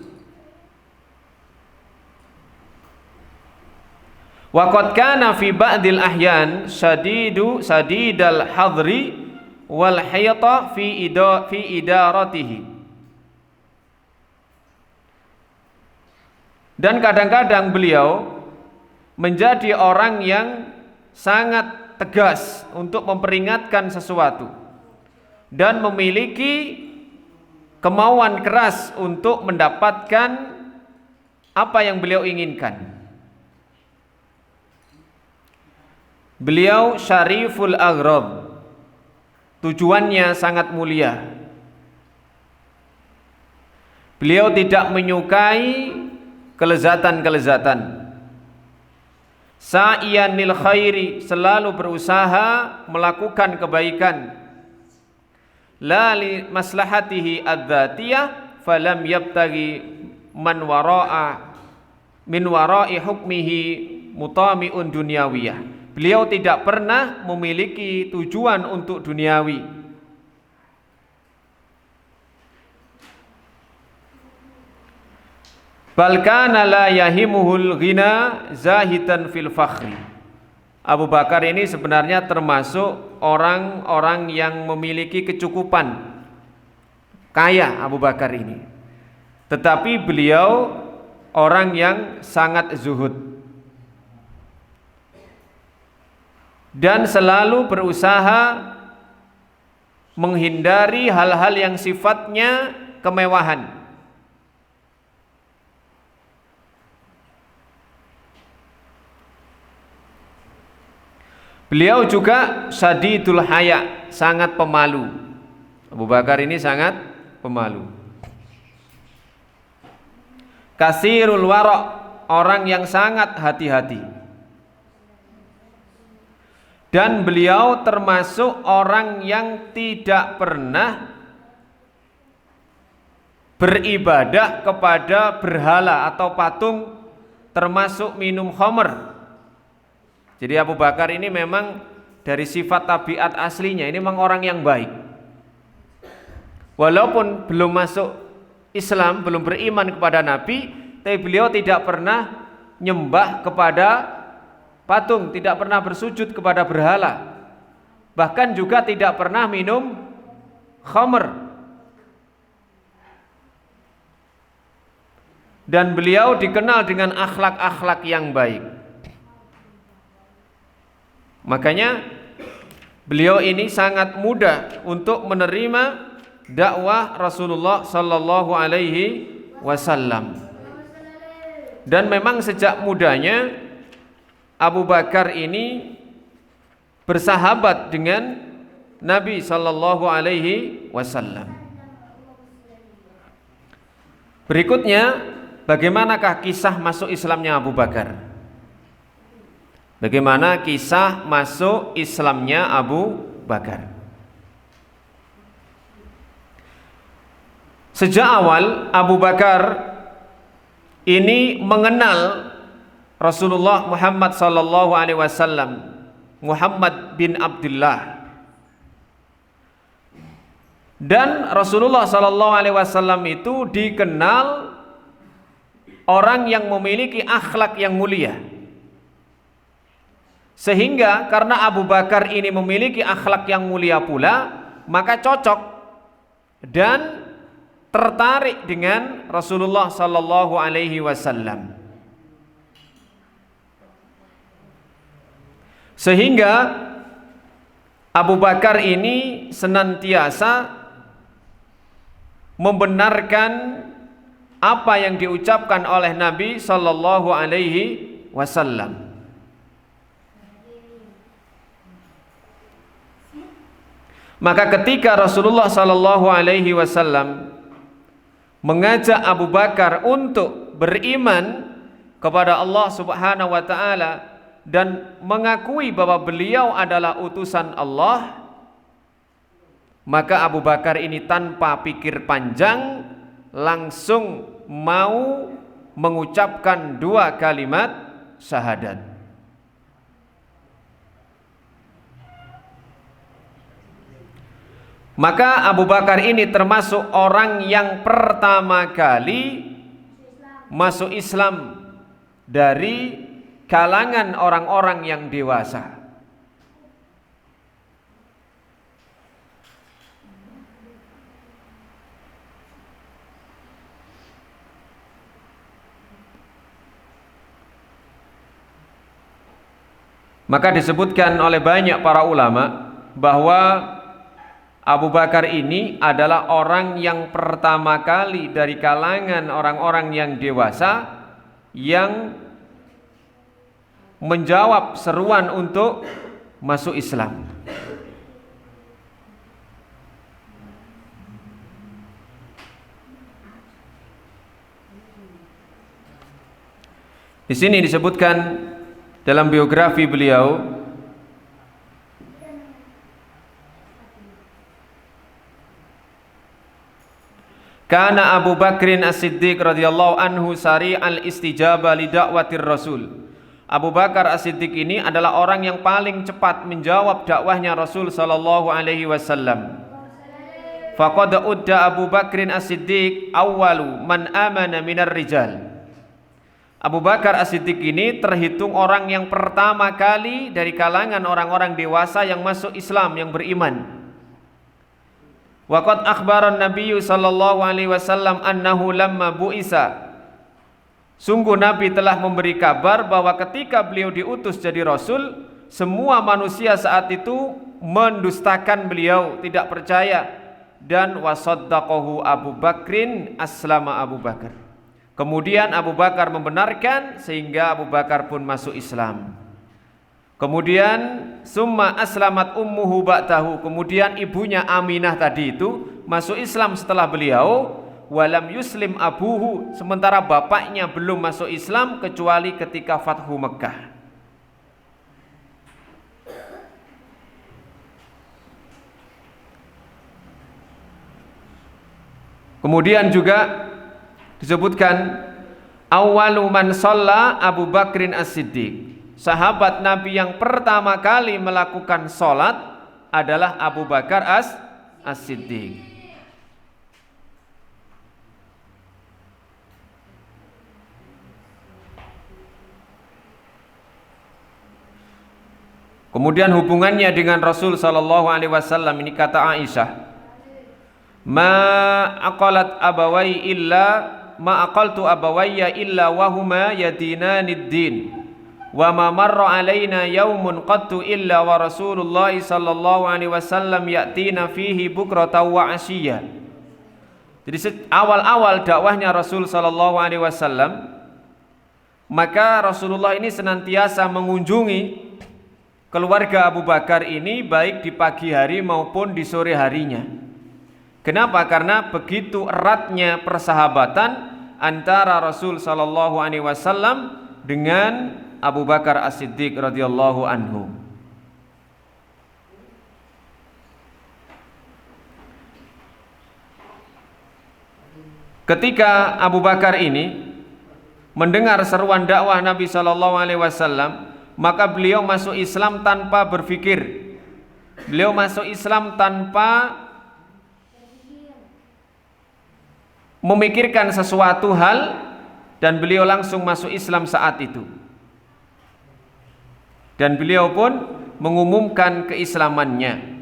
Wa qad kana fi ba'dil ahyan sadidal hadri wal hayata fi idaratihi. Dan kadang-kadang beliau menjadi orang yang sangat tegas untuk memperingatkan sesuatu dan memiliki kemauan keras untuk mendapatkan apa yang beliau inginkan. Beliau syariful aghrad, tujuannya sangat mulia. Beliau tidak menyukai kelezatan-kelezatan. Sa'iyan lil khairi, selalu berusaha melakukan kebaikan. La li maslahatihi adzatiyah falam yabtaghi man wara'a min wara'i hukmihi mutami'un dunyawiyah. Beliau tidak pernah memiliki tujuan untuk duniawi. Bal kana la yahimuhul ghina zahidan fil fakhri. Abu Bakar ini sebenarnya termasuk orang-orang yang memiliki kecukupan, kaya Abu Bakar ini. Tetapi beliau orang yang sangat zuhud dan selalu berusaha menghindari hal-hal yang sifatnya kemewahan. Beliau juga syadidul haya, sangat pemalu. Abu Bakar ini sangat pemalu. Kasirul wara', orang yang sangat hati-hati. Dan beliau termasuk orang yang tidak pernah beribadah kepada berhala atau patung, termasuk minum khamr. Jadi Abu Bakar ini memang dari sifat tabiat aslinya ini memang orang yang baik. Walaupun belum masuk Islam, belum beriman kepada Nabi, tapi beliau tidak pernah nyembah kepada patung, tidak pernah bersujud kepada berhala. Bahkan juga tidak pernah minum khamr. Dan beliau dikenal dengan akhlak-akhlak yang baik. Makanya beliau ini sangat mudah untuk menerima dakwah Rasulullah sallallahu alaihi wasallam. Dan memang sejak mudanya Abu Bakar ini bersahabat dengan Nabi sallallahu alaihi wasallam. Berikutnya, bagaimanakah kisah masuk Islamnya Abu Bakar? Bagaimana kisah masuk Islamnya Abu Bakar? Sejak awal Abu Bakar ini mengenal Rasulullah Muhammad sallallahu alaihi wasallam, Muhammad bin Abdullah. Dan Rasulullah sallallahu alaihi wasallam itu dikenal orang yang memiliki akhlak yang mulia. Sehingga karena Abu Bakar ini memiliki akhlak yang mulia pula, maka cocok dan tertarik dengan Rasulullah sallallahu alaihi wasallam. Sehingga Abu Bakar ini senantiasa membenarkan apa yang diucapkan oleh Nabi sallallahu alaihi wasallam. Maka ketika Rasulullah sallallahu alaihi wasallam mengajak Abu Bakar untuk beriman kepada Allah Subhanahu wa taala dan mengakui bahwa beliau adalah utusan Allah, maka Abu Bakar ini tanpa pikir panjang langsung mau mengucapkan dua kalimat syahadat. Maka Abu Bakar ini termasuk orang yang pertama kali masuk Islam dari kalangan orang-orang yang dewasa. Maka disebutkan oleh banyak para ulama bahwa Abu Bakar ini adalah orang yang pertama kali dari kalangan orang-orang yang dewasa yang menjawab seruan untuk masuk Islam. Di sini disebutkan dalam biografi beliau, Kana Abu Bakrin As-Siddiq radhiyallahu anhu sari'al istijabah li da'watir Rasul. Abu Bakar As-Siddiq ini adalah orang yang paling cepat menjawab dakwahnya Rasul sallallahu alaihi wasallam. Faqad udda Abu Bakrin As-Siddiq awwalu man amana minar rijal. Abu Bakar As-Siddiq ini terhitung orang yang pertama kali dari kalangan orang-orang dewasa yang masuk Islam, yang beriman. Waqad akhbaran Nabi sallallahu alaihi wasallam annahu lamma bu'isa. Sungguh Nabi telah memberi kabar bahwa ketika beliau diutus jadi Rasul, semua manusia saat itu mendustakan beliau, tidak percaya. Dan wasaddaqahu Abu Bakrin, aslama Abu Bakar. Kemudian Abu Bakar membenarkan sehingga Abu Bakar pun masuk Islam. Kemudian summa aslamat ummuhu ba'dahu. Kemudian ibunya Aminah tadi itu masuk Islam setelah beliau. Walam yuslim abuhu. Sementara bapaknya belum masuk Islam kecuali ketika Fathu Mekkah. Kemudian juga disebutkan awwalu man shalla Abu Bakrin As-Siddiq. Sahabat Nabi yang pertama kali melakukan sholat adalah Abu Bakar As-Siddiq. Kemudian hubungannya dengan Rasul sallallahu alaihi wasallam, ini kata Aisyah, ma aqalat abawai illa ma aqaltu abawayya illa wahuma yadinanid din. Wa ma marra alaina yaumun qattu illa wa Rasulullah sallallahu alaihi wasallam ya'tina fihi bukratan wa asyiya. Jadi awal-awal dakwahnya Rasul sallallahu alaihi wasallam, maka Rasulullah ini senantiasa mengunjungi keluarga Abu Bakar ini baik di pagi hari maupun di sore harinya. Kenapa? Karena begitu eratnya persahabatan antara Rasul sallallahu alaihi wasallam dengan Abu Bakar As-Siddiq radhiyallahu anhu. Ketika Abu Bakar ini mendengar seruan dakwah Nabi sallallahu alaihi wasallam, maka beliau masuk Islam tanpa berpikir. Beliau masuk Islam tanpa memikirkan sesuatu hal dan beliau langsung masuk Islam saat itu. Dan beliau pun mengumumkan keislamannya.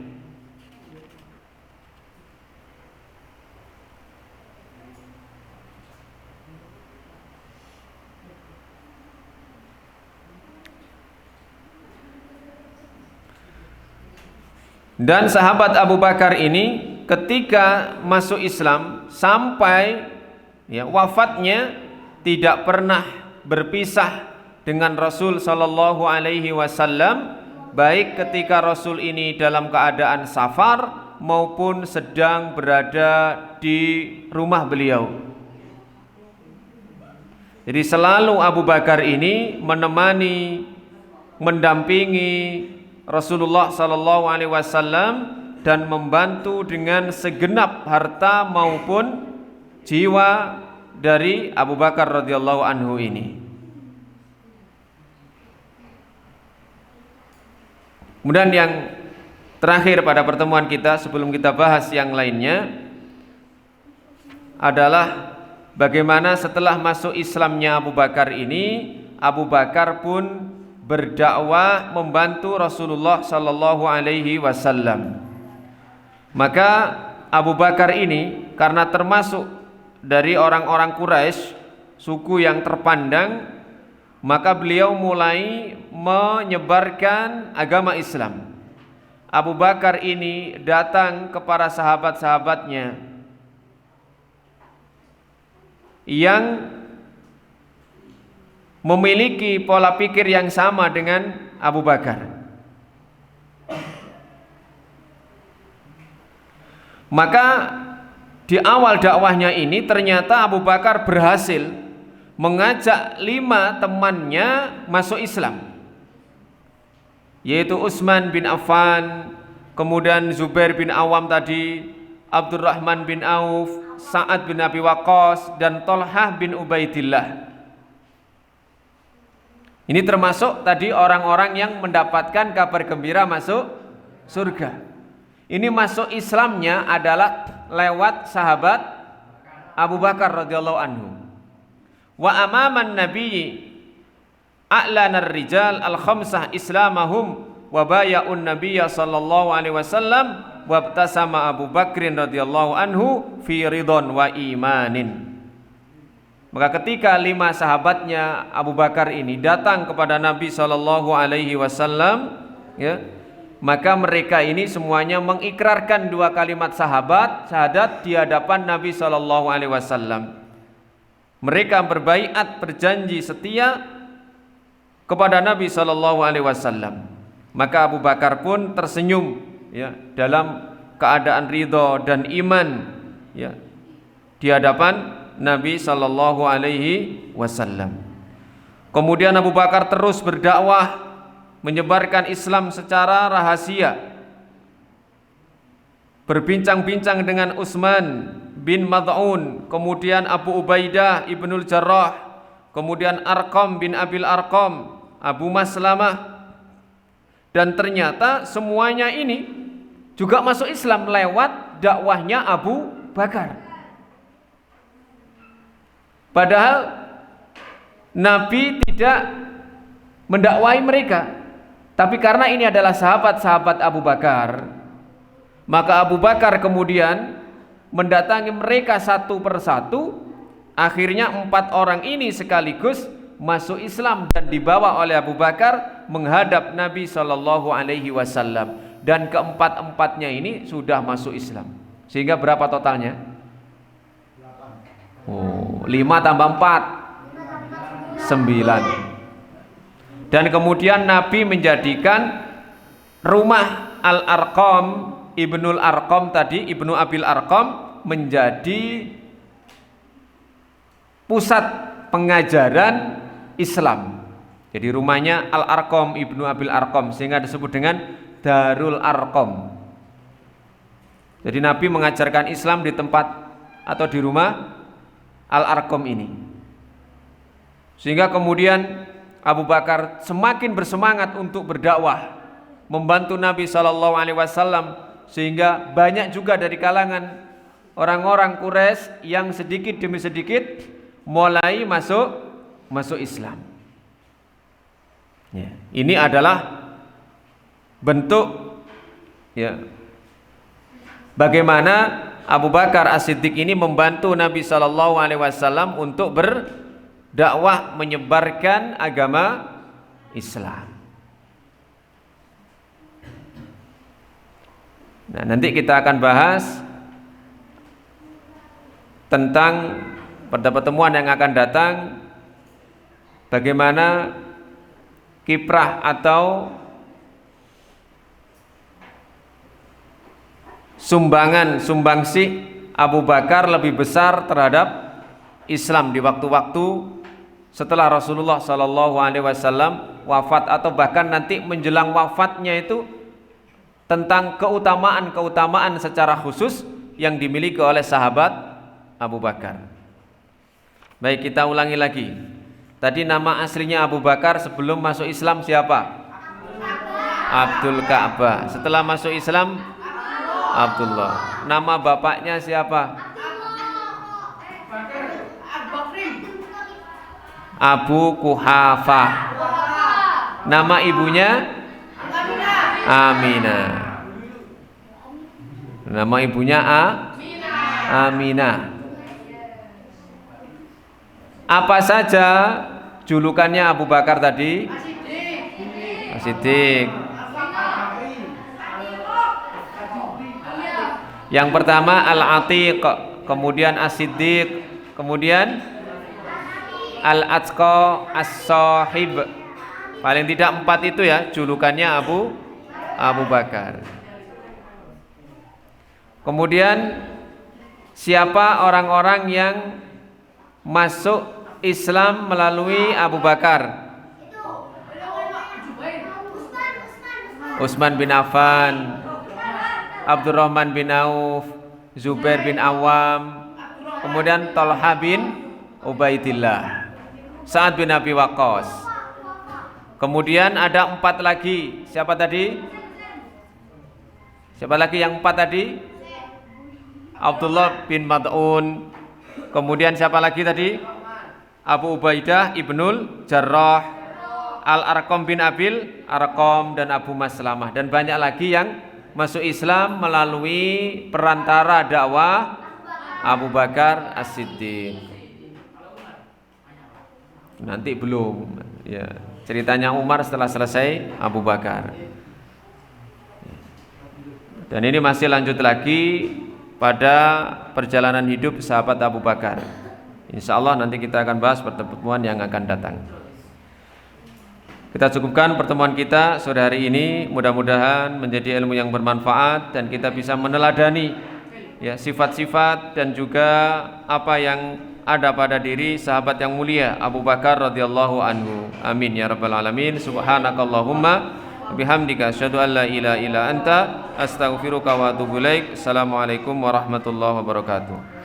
Dan sahabat Abu Bakar ini ketika masuk Islam sampai wafatnya tidak pernah berpisah dengan Rasul sallallahu alaihi wasallam, baik ketika Rasul ini dalam keadaan safar maupun sedang berada di rumah beliau. Jadi selalu Abu Bakar ini menemani, mendampingi Rasulullah sallallahu alaihi wasallam dan membantu dengan segenap harta maupun jiwa dari Abu Bakar radhiyallahu anhu ini. Kemudian yang terakhir pada pertemuan kita sebelum kita bahas yang lainnya adalah bagaimana setelah masuk Islamnya Abu Bakar ini, Abu Bakar pun berdakwah membantu Rasulullah sallallahu alaihi wasallam. Maka Abu Bakar ini karena termasuk dari orang-orang Quraisy, suku yang terpandang, maka beliau mulai menyebarkan agama Islam. Abu Bakar ini datang kepada sahabat-sahabatnya yang memiliki pola pikir yang sama dengan Abu Bakar. Maka di awal dakwahnya ini ternyata Abu Bakar berhasil mengajak 5 temannya masuk Islam, yaitu Utsman bin Affan, kemudian Zubair bin Awam tadi, Abdurrahman bin Auf, Sa'ad bin Abi Waqqas, dan Thalhah bin Ubaidillah. Ini termasuk tadi orang-orang yang mendapatkan kabar gembira masuk surga. Ini masuk Islamnya adalah lewat sahabat Abu Bakar radhiyallahu anhu. Wa amaman nabiyyi a'lanar rijal al-khamsah islamahum wa baya'un nabiyya sallallahu alaihi wasallam wa btasama Abu Bakrin radhiyallahu anhu fi ridon wa imanin. Maka ketika 5 sahabatnya Abu Bakar ini datang kepada Nabi sallallahu alaihi wasallam, maka mereka ini semuanya mengikrarkan 2 kalimat syahadat di hadapan Nabi sallallahu alaihi wasallam. Mereka berbaiat, berjanji setia kepada Nabi sallallahu alaihi wasallam. Maka Abu Bakar pun tersenyum dalam keadaan ridho dan iman di hadapan Nabi sallallahu alaihi wasallam. Kemudian Abu Bakar terus berdakwah menyebarkan Islam secara rahasia. Berbincang-bincang dengan Utsman bin Mad'un, kemudian Abu Ubaidah ibnul Jarrah, kemudian Arqam bin Abil Arqam, Abu Maslamah, dan ternyata semuanya ini juga masuk Islam lewat dakwahnya Abu Bakar. Padahal Nabi tidak mendakwai mereka, tapi karena ini adalah sahabat-sahabat Abu Bakar, maka Abu Bakar kemudian mendatangi mereka satu persatu. Akhirnya 4 orang ini sekaligus masuk Islam dan dibawa oleh Abu Bakar menghadap Nabi sallallahu alaihi wasallam, dan keempat-empatnya ini sudah masuk Islam. Sehingga berapa totalnya? 5 tambah 4 9. Dan kemudian Nabi menjadikan rumah Al-Arqam Ibnul Arqam tadi, Ibnu Abil Arqam, menjadi pusat pengajaran Islam. Jadi rumahnya Al-Arqam Ibnu Abil Arqam, sehingga disebut dengan Darul Arqam. Jadi Nabi mengajarkan Islam di tempat atau di rumah Al-Arqam ini. Sehingga kemudian Abu Bakar semakin bersemangat untuk berdakwah, membantu Nabi sallallahu alaihi wasallam, sehingga banyak juga dari kalangan orang-orang Quraisy yang sedikit demi sedikit mulai masuk Islam. Ya, ini adalah bentuk ya bagaimana Abu Bakar As-Siddiq ini membantu Nabi sallallahu alaihi wasallam untuk berdakwah menyebarkan agama Islam. Nah, nanti kita akan bahas tentang pada pertemuan yang akan datang bagaimana kiprah atau sumbangsih Abu Bakar lebih besar terhadap Islam di waktu-waktu setelah Rasulullah Sallallahu Alaihi Wasallam wafat atau bahkan nanti menjelang wafatnya itu, tentang keutamaan secara khusus yang dimiliki oleh sahabat Abu Bakar. Baik, kita ulangi lagi. Tadi nama aslinya Abu Bakar sebelum masuk Islam siapa? Abdul Ka'bah. Setelah masuk Islam Abdullah. Nama bapaknya siapa? Abu Kuhafah. Nama ibunya Aminah. Nama ibunya Aminah. Apa saja julukannya Abu Bakar tadi? As-Siddiq. Yang pertama Al-Atiq, kemudian As-Siddiq, kemudian Al-Atqa, As-Sahib. Paling tidak 4 itu ya julukannya Abu Bakar. Kemudian siapa orang-orang yang masuk Islam melalui Abu Bakar? Utsman bin Affan, Abdurrahman bin Auf, Zubair bin Awam, kemudian Talha bin Ubaidillah, Sa'ad bin Abi Waqqas. Kemudian ada 4 lagi. Siapa tadi? Siapa lagi yang 4 tadi? Abdullah bin Mad'un. Kemudian siapa lagi tadi? Abu Ubaidah ibnul Jarrah, Al-Arqam bin Abil Arqam, dan Abu Maslamah. Dan banyak lagi yang masuk Islam melalui perantara dakwah Abu Bakar As-Siddiq. Nanti belum ya, ceritanya Umar setelah selesai Abu Bakar. Dan ini masih lanjut lagi pada perjalanan hidup sahabat Abu Bakar. Insya Allah nanti kita akan bahas pertemuan yang akan datang. Kita cukupkan pertemuan kita sore hari ini. Mudah-mudahan menjadi ilmu yang bermanfaat dan kita bisa meneladani ya sifat-sifat dan juga apa yang ada pada diri sahabat yang mulia Abu Bakar radhiyallahu anhu. Amin ya rabbal alamin. Subhanakallahumma bihamdika asyhadu an la ilaha illa anta astaghfiruka wa atubu ilaik. Assalamualaikum warahmatullahi wabarakatuh.